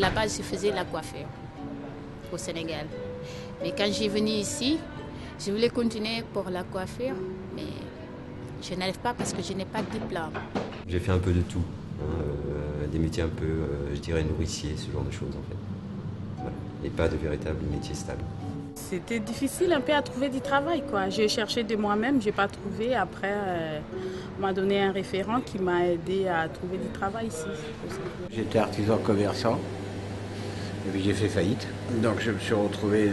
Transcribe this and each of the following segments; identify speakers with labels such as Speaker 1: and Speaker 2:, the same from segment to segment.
Speaker 1: là-bas, je faisais la coiffure au Sénégal. Mais quand j'ai venu ici, je voulais continuer pour la coiffure, mais je n'arrive pas parce que je n'ai pas de diplôme.
Speaker 2: J'ai fait un peu de tout, des métiers un peu, je dirais, nourriciers, ce genre de choses en fait. Voilà. Et pas de véritable métier stable.
Speaker 3: C'était difficile un peu à trouver du travail, quoi. J'ai cherché de moi-même, j'ai pas trouvé. Après, on m'a donné un référent qui m'a aidé à trouver du travail ici.
Speaker 4: J'étais artisan commerçant, et puis j'ai fait faillite. Donc je me suis retrouvé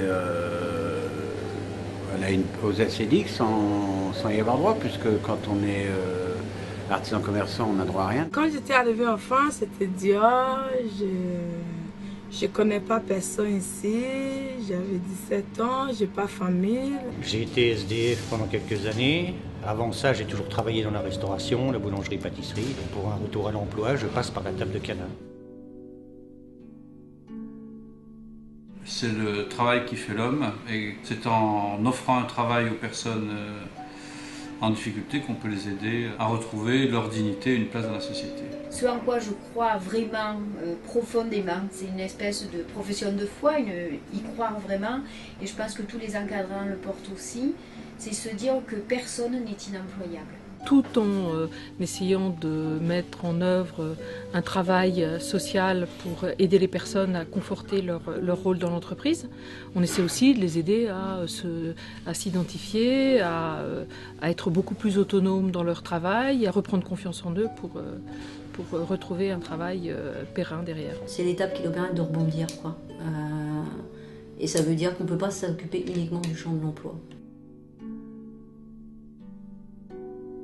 Speaker 4: aux SEDIC sans y avoir droit, puisque quand on est artisan commerçant, on n'a droit à rien.
Speaker 5: Quand j'étais arrivée en France, c'était dit, je connais pas personne ici, j'avais 17 ans, j'ai pas famille.
Speaker 6: J'ai été SDF pendant quelques années. Avant ça, j'ai toujours travaillé dans la restauration, la boulangerie-pâtisserie. Pour un retour à l'emploi, je passe par la table de Canaan.
Speaker 7: C'est le travail qui fait l'homme, et c'est en offrant un travail aux personnes en difficulté qu'on peut les aider à retrouver leur dignité et une place dans la société.
Speaker 8: Ce en quoi je crois vraiment profondément, c'est une espèce de profession de foi, y croire vraiment, et je pense que tous les encadrants le portent aussi, c'est se dire que personne n'est inemployable.
Speaker 9: Tout en essayant de mettre en œuvre un travail social pour aider les personnes à conforter leur rôle dans l'entreprise. On essaie aussi de les aider à s'identifier, à être beaucoup plus autonomes dans leur travail, à reprendre confiance en eux pour retrouver un travail périn derrière.
Speaker 10: C'est l'étape qui doit permettre de rebondir, quoi. Et ça veut dire qu'on ne peut pas s'occuper uniquement du champ de l'emploi.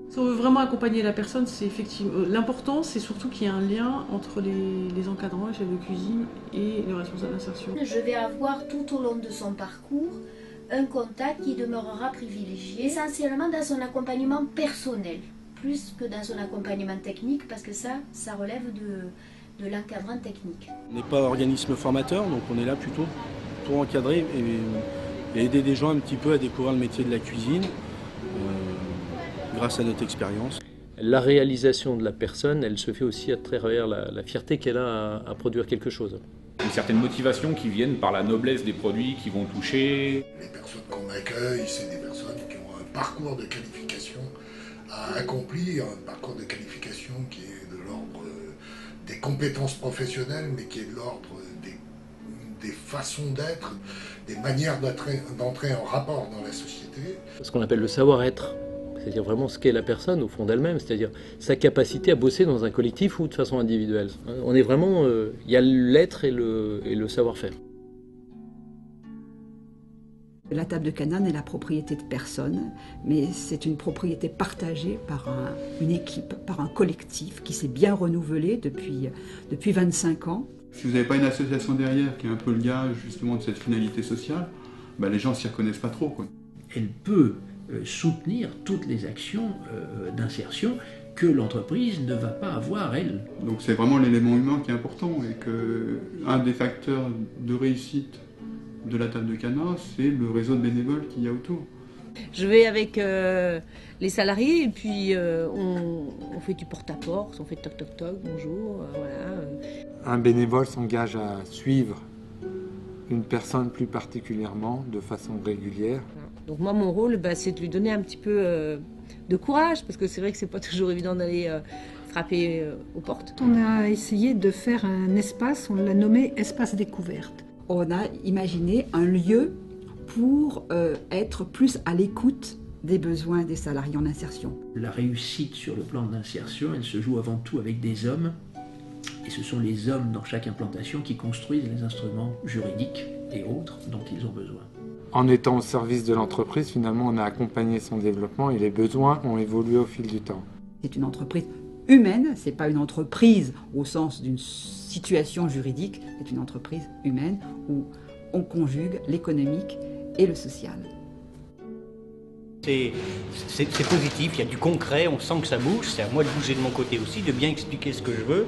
Speaker 11: Si on veut vraiment accompagner la personne, c'est effectivement l'important, c'est surtout qu'il y ait un lien entre les encadrants, les chefs de cuisine et les responsables d'insertion.
Speaker 8: Je vais avoir tout au long de son parcours un contact qui demeurera privilégié, essentiellement dans son accompagnement personnel, plus que dans son accompagnement technique, parce que ça relève de l'encadrant technique.
Speaker 12: On n'est pas organisme formateur, donc on est là plutôt pour encadrer et aider des gens un petit peu à découvrir le métier de la cuisine. Grâce à notre expérience.
Speaker 13: La réalisation de la personne, elle se fait aussi à travers la fierté qu'elle a à produire quelque chose.
Speaker 14: Une certaine motivation qui viennent par la noblesse des produits qui vont toucher.
Speaker 15: Les personnes qu'on accueille, c'est des personnes qui ont un parcours de qualification à accomplir, un parcours de qualification qui est de l'ordre des compétences professionnelles, mais qui est de l'ordre des façons d'être, des manières d'entrer en rapport dans la société.
Speaker 13: Ce qu'on appelle le savoir-être. C'est-à-dire vraiment ce qu'est la personne au fond d'elle-même, c'est-à-dire sa capacité à bosser dans un collectif ou de façon individuelle. On est vraiment, il y a l'être et le savoir-faire.
Speaker 16: La table de Canaan est la propriété de personne, mais c'est une propriété partagée par une équipe, par un collectif qui s'est bien renouvelé depuis 25 ans.
Speaker 17: Si vous n'avez pas une association derrière qui est un peu le gage justement de cette finalité sociale, les gens s'y reconnaissent pas trop, quoi.
Speaker 18: Elle peut soutenir toutes les actions d'insertion que l'entreprise ne va pas avoir, elle.
Speaker 17: Donc c'est vraiment l'élément humain qui est important et qu'un des facteurs de réussite de la table de Canaan, c'est le réseau de bénévoles qu'il y a autour.
Speaker 19: Je vais avec les salariés et puis on fait du porte-à-porte, on fait toc-toc-toc, bonjour, voilà.
Speaker 20: Un bénévole s'engage à suivre une personne plus particulièrement de façon régulière.
Speaker 19: Donc moi, mon rôle, c'est de lui donner un petit peu de courage, parce que c'est vrai que c'est pas toujours évident d'aller frapper aux portes.
Speaker 21: On a essayé de faire un espace, on l'a nommé espace découverte.
Speaker 16: On a imaginé un lieu pour être plus à l'écoute des besoins des salariés en insertion.
Speaker 18: La réussite sur le plan de l'insertion, elle se joue avant tout avec des hommes, et ce sont les hommes dans chaque implantation qui construisent les instruments juridiques et autres dont ils ont besoin.
Speaker 20: En étant au service de l'entreprise, finalement, on a accompagné son développement et les besoins ont évolué au fil du temps.
Speaker 16: C'est une entreprise humaine, c'est pas une entreprise au sens d'une situation juridique, c'est une entreprise humaine où on conjugue l'économique et le social.
Speaker 6: C'est positif, il y a du concret, on sent que ça bouge, c'est à moi de bouger de mon côté aussi, de bien expliquer ce que je veux.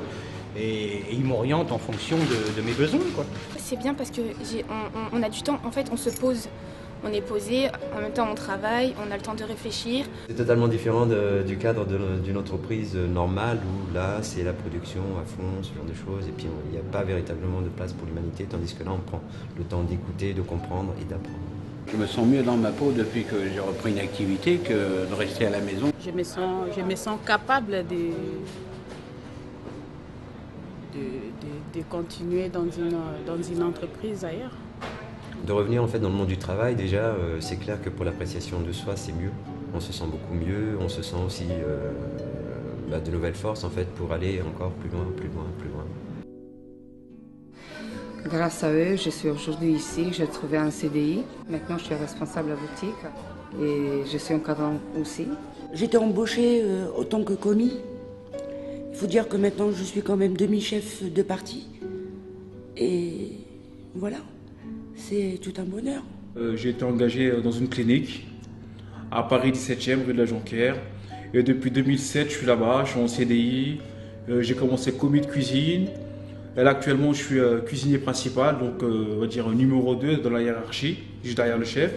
Speaker 6: Et ils m'orientent en fonction de mes besoins, quoi.
Speaker 22: C'est bien parce que on a du temps, en fait on se pose
Speaker 1: on est posé, en même temps on travaille, on a le temps de réfléchir.
Speaker 2: C'est totalement différent du cadre d'une entreprise normale où là c'est la production à fond, ce genre de choses, et puis il n'y a pas véritablement de place pour l'humanité, tandis que là on prend le temps d'écouter, de comprendre et d'apprendre.
Speaker 4: Je me sens mieux dans ma peau depuis que j'ai repris une activité que de rester à la maison.
Speaker 3: Je me sens capable de continuer dans une entreprise ailleurs.
Speaker 2: De revenir en fait dans le monde du travail, déjà c'est clair que pour l'appréciation de soi c'est mieux. On se sent beaucoup mieux, on se sent aussi de nouvelles forces en fait pour aller encore plus loin, plus loin, plus loin.
Speaker 22: Grâce à eux, je suis aujourd'hui ici, j'ai trouvé un CDI. Maintenant, je suis responsable à boutique et je suis encadrant aussi.
Speaker 23: J'étais embauchée en tant que commis. Il faut dire que maintenant, je suis quand même demi-chef de partie. Et voilà, c'est tout un bonheur.
Speaker 24: J'ai été engagé dans une clinique à Paris 17e, rue de la Jonquière. Et depuis 2007, je suis là-bas, je suis en CDI. J'ai commencé commis de cuisine. Et là, actuellement, je suis cuisinier principal, donc on va dire numéro 2 dans la hiérarchie, juste derrière le chef.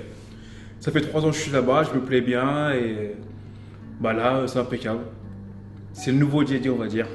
Speaker 24: Ça fait 3 ans que je suis là-bas, je me plais bien et là, c'est impeccable. C'est le nouveau Didier, on va dire.